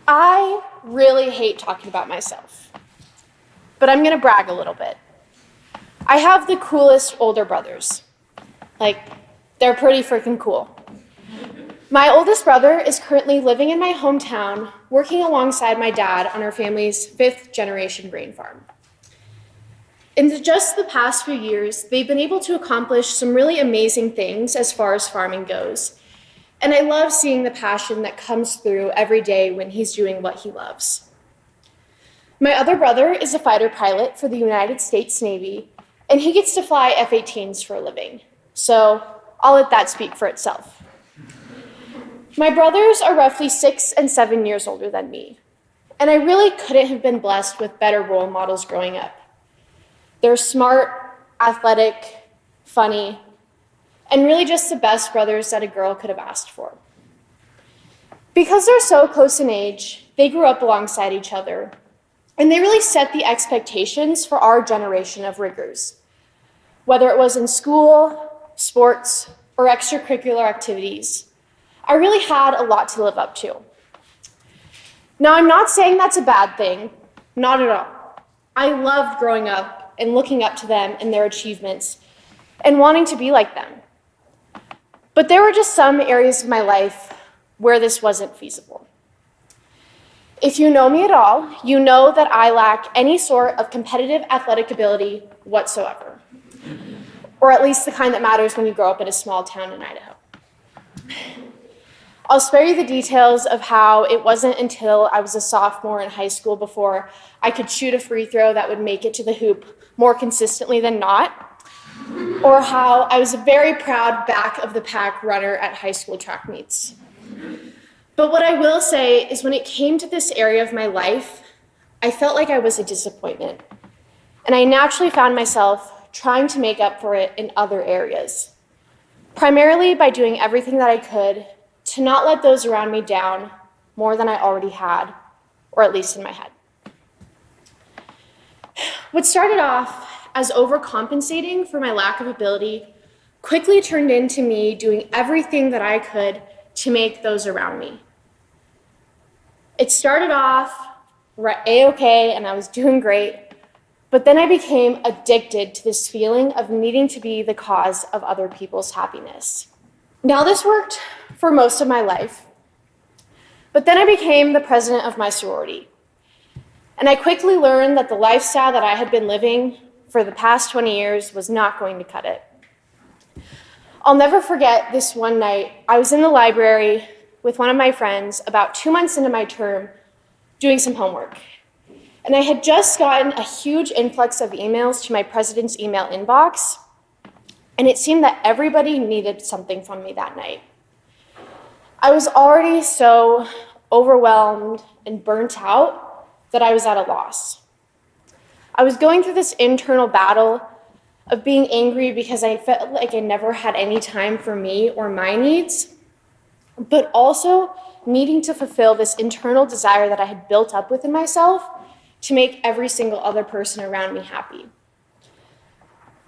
I really hate talking about myself, but I'm gonna brag a little bit. I have the coolest older brothers. They're pretty freaking cool. My oldest brother is currently living in my hometown, working alongside my dad on our family's 5th generation grain farm. In just the past few years, they've been able to accomplish some really amazing things as far as farming goes. And I love seeing the passion that comes through every day when he's doing what he loves. My other brother is a fighter pilot for the United States Navy, and he gets to fly F-18s for a living. So I'll let that speak for itself. My brothers are roughly 6 and 7 years older than me, and I really couldn't have been blessed with better role models growing up. They're smart, athletic, funny, and really just the best brothers that a girl could have asked for. Because they're so close in age, they grew up alongside each other, and they really set the expectations for our generation of riggers. Whether it was in school, sports, or extracurricular activities, I really had a lot to live up to. Now, I'm not saying that's a bad thing, not at all. I loved growing up and looking up to them and their achievements and wanting to be like them. But there were just some areas of my life where this wasn't feasible. If you know me at all, you know that I lack any sort of competitive athletic ability whatsoever, or at least the kind that matters when you grow up in a small town in Idaho. I'll spare you the details of how it wasn't until I was a sophomore in high school before I could shoot a free throw that would make it to the hoop more consistently than not, or how I was a very proud back of the pack runner at high school track meets. But what I will say is when it came to this area of my life, I felt like I was a disappointment. And I naturally found myself trying to make up for it in other areas, primarily by doing everything that I could to not let those around me down more than I already had, or at least in my head. What started off as overcompensating for my lack of ability quickly turned into me doing everything that I could to make those around me. It started off A-okay, and I was doing great, but then I became addicted to this feeling of needing to be the cause of other people's happiness. Now, this worked for most of my life, but then I became the president of my sorority. And I quickly learned that the lifestyle that I had been living for the past 20 years was not going to cut it. I'll never forget this one night. I was in the library with one of my friends about 2 months into my term doing some homework. And I had just gotten a huge influx of emails to my president's email inbox, and it seemed that everybody needed something from me that night. I was already so overwhelmed and burnt out that I was at a loss. I was going through this internal battle of being angry because I felt like I never had any time for me or my needs, but also needing to fulfill this internal desire that I had built up within myself to make every single other person around me happy,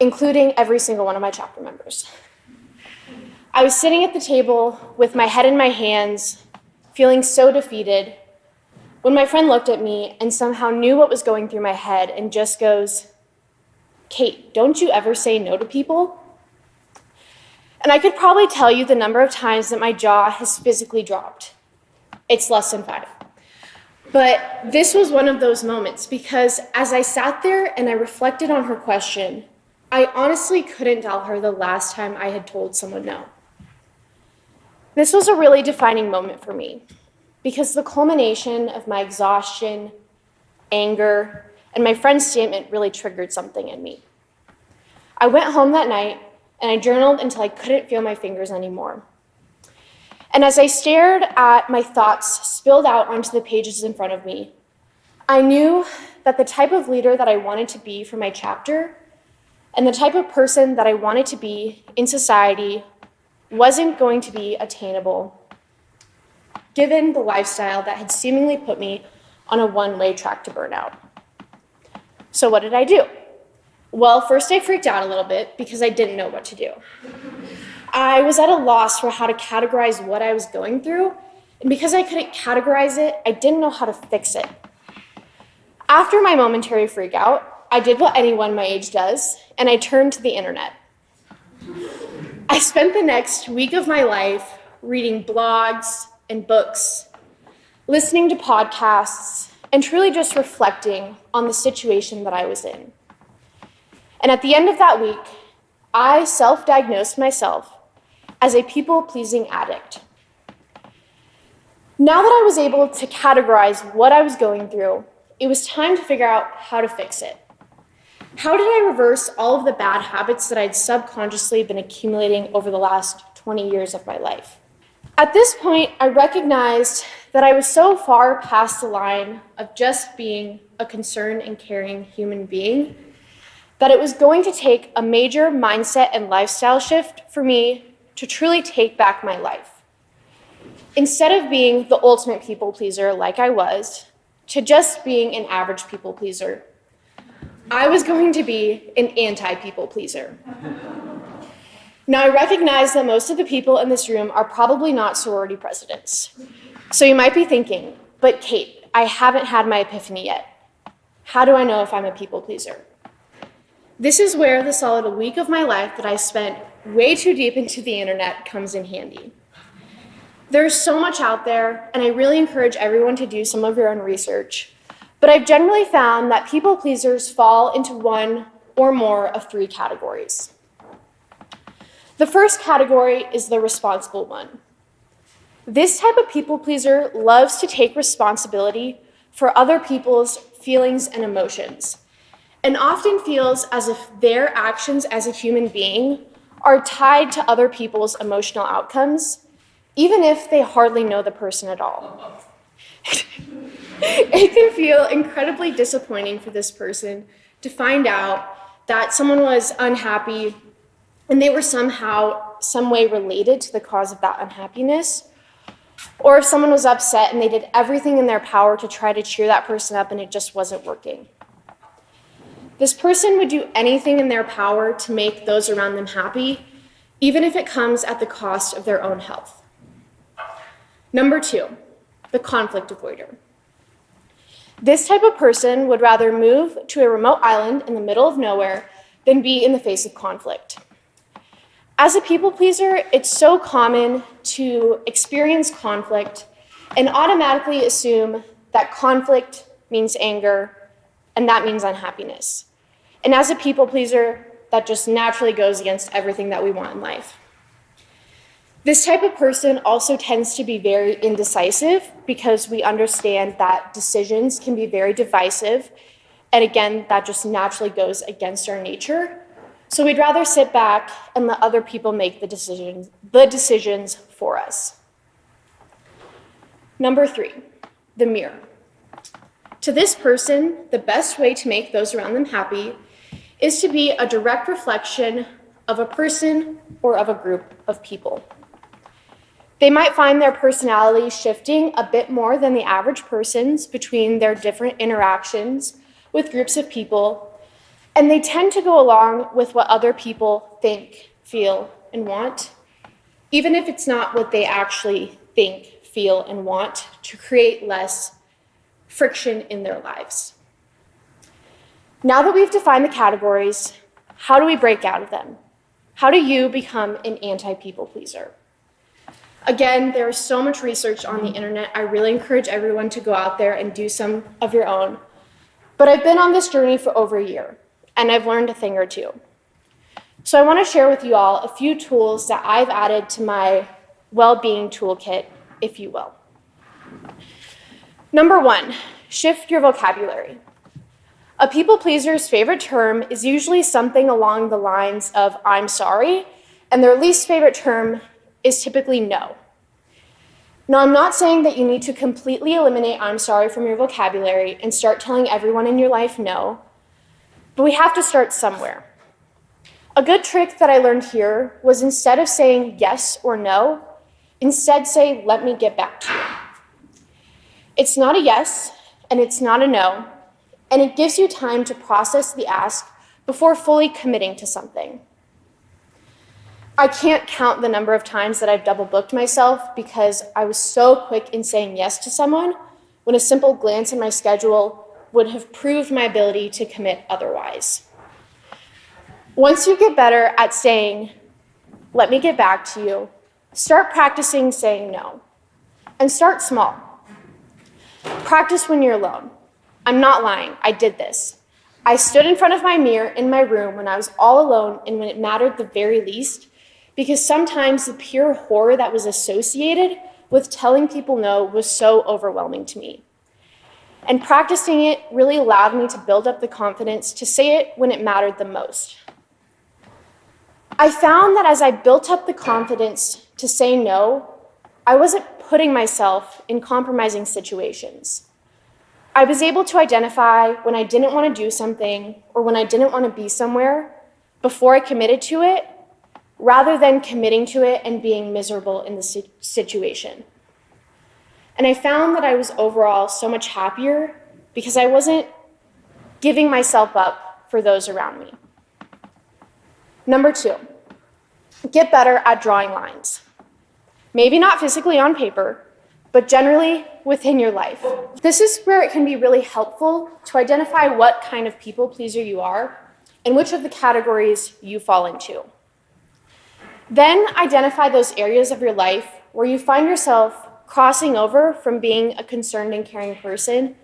including every single one of my chapter members. I was sitting at the table with my head in my hands, feeling so defeated, when my friend looked at me and somehow knew what was going through my head and just goes, "Kate, don't you ever say no to people?" And I could probably tell you the number of times that my jaw has physically dropped. It's less than 5. But this was one of those moments because as I sat there and I reflected on her question, I honestly couldn't tell her the last time I had told someone no. This was a really defining moment for me because the culmination of my exhaustion, anger, and my friend's statement really triggered something in me. I went home that night and I journaled until I couldn't feel my fingers anymore. And as I stared at my thoughts spilled out onto the pages in front of me, I knew that the type of leader that I wanted to be for my chapter and the type of person that I wanted to be in society wasn't going to be attainable given the lifestyle that had seemingly put me on a one-way track to burnout. So what did I do? Well, first I freaked out a little bit because I didn't know what to do. I was at a loss for how to categorize what I was going through And because I couldn't categorize it, I didn't know how to fix it. After my momentary freakout, I did what anyone my age does, and I turned to the internet. I spent the next week of my life reading blogs and books, listening to podcasts, and truly just reflecting on the situation that I was in. And at the end of that week, I self-diagnosed myself as a people-pleasing addict. Now that I was able to categorize what I was going through, it was time to figure out how to fix it. How did I reverse all of the bad habits that I'd subconsciously been accumulating over the last 20 years of my life? At this point, I recognized that I was so far past the line of just being a concerned and caring human being that it was going to take a major mindset and lifestyle shift for me to truly take back my life. Instead of being the ultimate people pleaser like I was, to just being an average people pleaser, I was going to be an anti-people pleaser. Now, I recognize that most of the people in this room are probably not sorority presidents. So you might be thinking, but Kate, I haven't had my epiphany yet. How do I know if I'm a people pleaser? This is where the solid week of my life that I spent way too deep into the internet comes in handy. There's so much out there, and I really encourage everyone to do some of your own research. But I've generally found that people pleasers fall into one or more of three categories. The first category is the responsible one. This type of people pleaser loves to take responsibility for other people's feelings and emotions, and often feels as if their actions as a human being are tied to other people's emotional outcomes, even if they hardly know the person at all. It can feel incredibly disappointing for this person to find out that someone was unhappy and they were somehow, some way related to the cause of that unhappiness, or if someone was upset and they did everything in their power to try to cheer that person up and it just wasn't working. This person would do anything in their power to make those around them happy, even if it comes at the cost of their own health. Number two, the conflict avoider. This type of person would rather move to a remote island in the middle of nowhere than be in the face of conflict. As a people pleaser, it's so common to experience conflict and automatically assume that conflict means anger and that means unhappiness. And as a people pleaser, that just naturally goes against everything that we want in life. This type of person also tends to be very indecisive because we understand that decisions can be very divisive. And again, that just naturally goes against our nature. So we'd rather sit back and let other people make the decisions for us. Number three, the mirror. To this person, the best way to make those around them happy is to be a direct reflection of a person or of a group of people. They might find their personality shifting a bit more than the average person's between their different interactions with groups of people, and they tend to go along with what other people think, feel, and want, even if it's not what they actually think, feel, and want, to create less friction in their lives. Now that we've defined the categories, how do we break out of them? How do you become an anti-people pleaser? Again, there is so much research on the internet. I really encourage everyone to go out there and do some of your own. But I've been on this journey for over a year, and I've learned a thing or two. So I want to share with you all a few tools that I've added to my well-being toolkit, if you will. Number one, shift your vocabulary. A people pleaser's favorite term is usually something along the lines of "I'm sorry," and their least favorite term is typically "no." Now, I'm not saying that you need to completely eliminate "I'm sorry" from your vocabulary and start telling everyone in your life no, but we have to start somewhere. A good trick that I learned here was, instead of saying yes or no, instead say, "Let me get back to you." It's not a yes, and it's not a no, and it gives you time to process the ask before fully committing to something. I can't count the number of times that I've double booked myself because I was so quick in saying yes to someone when a simple glance at my schedule would have proved my ability to commit otherwise. Once you get better at saying, "Let me get back to you," start practicing saying no. And start small. Practice when you're alone. I'm not lying, I did this. I stood in front of my mirror in my room when I was all alone and when it mattered the very least, because sometimes the pure horror that was associated with telling people no was so overwhelming to me. And practicing it really allowed me to build up the confidence to say it when it mattered the most. I found that as I built up the confidence to say no, I wasn't putting myself in compromising situations. I was able to identify when I didn't want to do something or when I didn't want to be somewhere before I committed to it, rather than committing to it and being miserable in the situation. And I found that I was overall so much happier because I wasn't giving myself up for those around me. Number 2, get better at drawing lines. Maybe not physically on paper, but generally within your life. This is where it can be really helpful to identify what kind of people pleaser you are and which of the categories you fall into. Then identify those areas of your life where you find yourself crossing over from being a concerned and caring person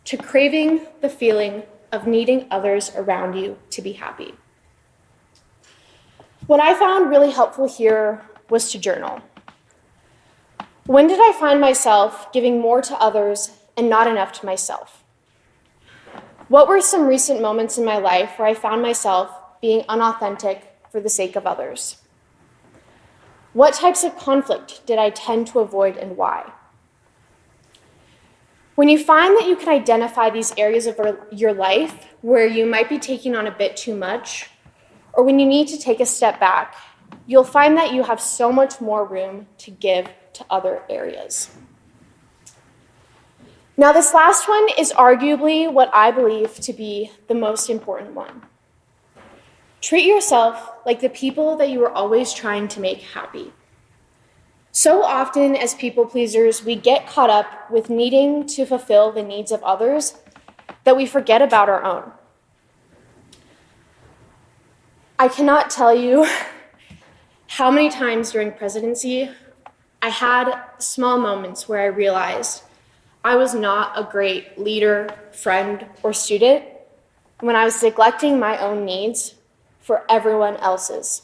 to craving the feeling of needing others around you to be happy. What I found really helpful here was to journal. When did I find myself giving more to others and not enough to myself? What were some recent moments in my life where I found myself being unauthentic for the sake of others? What types of conflict did I tend to avoid and why? When you find that you can identify these areas of your life where you might be taking on a bit too much, or when you need to take a step back, you'll find that you have so much more room to give to other areas. Now, this last one is arguably what I believe to be the most important one. Treat yourself like the people that you are always trying to make happy. So often as people pleasers, we get caught up with needing to fulfill the needs of others that we forget about our own. I cannot tell you how many times during presidency I had small moments where I realized I was not a great leader, friend, or student when I was neglecting my own needs for everyone else's.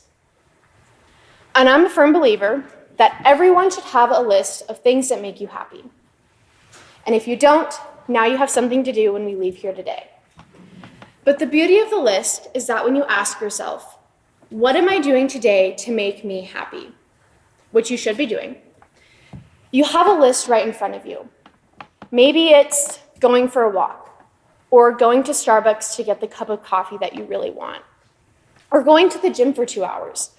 And I'm a firm believer that everyone should have a list of things that make you happy. And if you don't, now you have something to do when we leave here today. But the beauty of the list is that when you ask yourself, what am I doing today to make me happy? Which you should be doing. You have a list right in front of you. Maybe it's going for a walk, or going to Starbucks to get the cup of coffee that you really want, or going to the gym for 2 hours.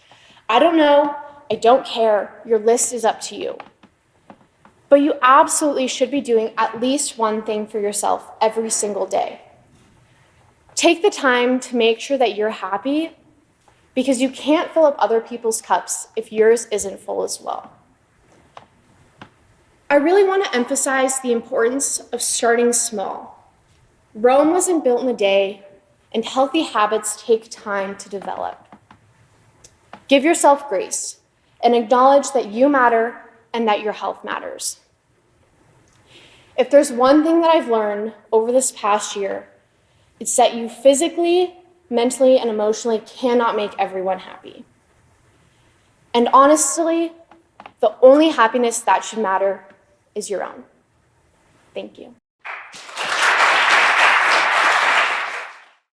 I don't know, I don't care, your list is up to you. But you absolutely should be doing at least one thing for yourself every single day. Take the time to make sure that you're happy, because you can't fill up other people's cups if yours isn't full as well. I really want to emphasize the importance of starting small. Rome wasn't built in a day, and healthy habits take time to develop. Give yourself grace and acknowledge that you matter and that your health matters. If there's one thing that I've learned over this past year, it's that you physically, mentally, and emotionally cannot make everyone happy. And honestly, the only happiness that should matter is your own. Thank you.